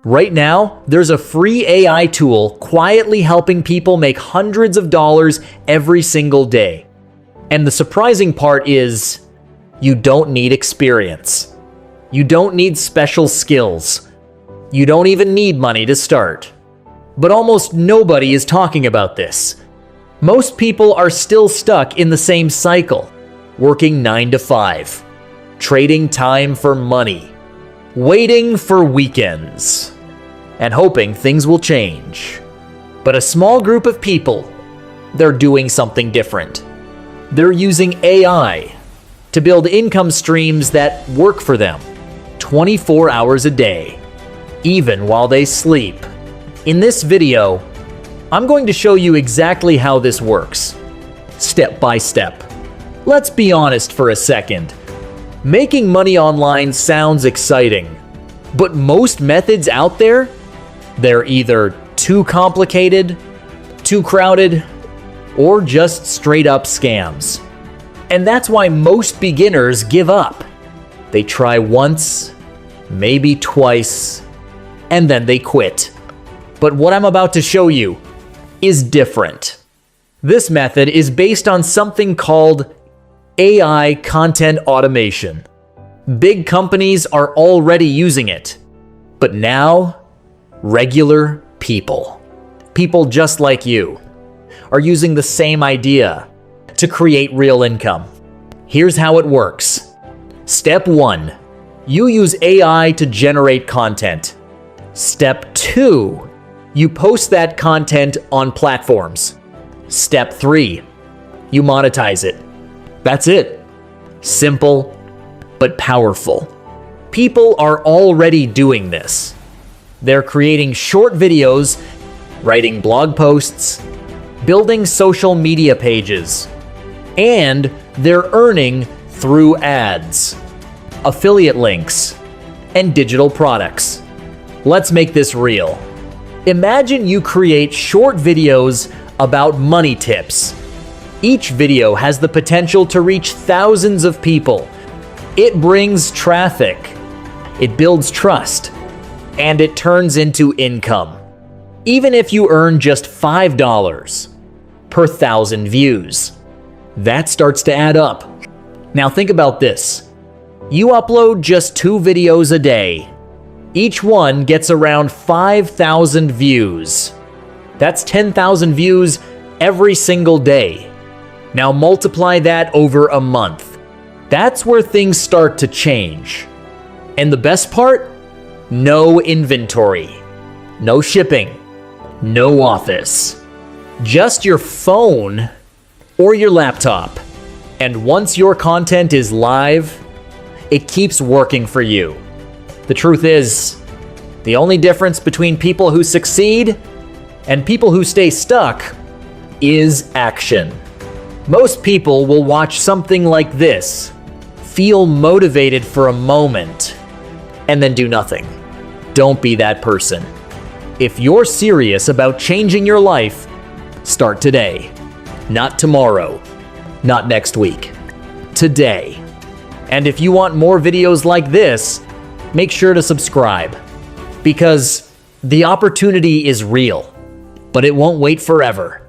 Right now, there's a free AI tool quietly helping people make hundreds of dollars every single day. And the surprising part is, you don't need experience. You don't need special skills. You don't even need money to start. But almost nobody is talking about this. Most people are still stuck in the same cycle, working 9 to 5, trading time for money, waiting for weekends, and hoping things will change. But a small group of people, they're doing something different. They're using AI to build income streams that work for them 24 hours a day, even while they sleep. In this video, I'm going to show you exactly how this works, step by step. Let's be honest for a second. Making money online sounds exciting, but most methods out there, they're either too complicated, too crowded, or just straight up scams. And that's why most beginners give up. They try once, maybe twice, and then they quit. But what I'm about to show you is different. This method is based on something called AI content automation. Big companies are already using it, but now regular people just like you, are using the same idea to create real income. Here's how it works. Step 1, you use AI to generate content. Step 2, you post that content on platforms. Step 3, you monetize it. That's it. Simple, but powerful. People are already doing this. They're creating short videos, writing blog posts, building social media pages, and they're earning through ads, affiliate links, and digital products. Let's make this real. Imagine you create short videos about money tips. Each video has the potential to reach thousands of people. It brings traffic, it builds trust, and it turns into income. Even if you earn just $5 per 1,000 views, that starts to add up. Now think about this. You upload just 2 videos a day. Each one gets around 5,000 views. That's 10,000 views every single day. Now multiply that over a month. That's where things start to change. And the best part? No inventory, no shipping, no office. Just your phone or your laptop. And once your content is live, it keeps working for you. The truth is, the only difference between people who succeed and people who stay stuck is action. Most people will watch something like this, feel motivated for a moment, and then do nothing. Don't be that person. If you're serious about changing your life, start today. Not tomorrow, not next week. Today. And if you want more videos like this, make sure to subscribe, because the opportunity is real, but it won't wait forever.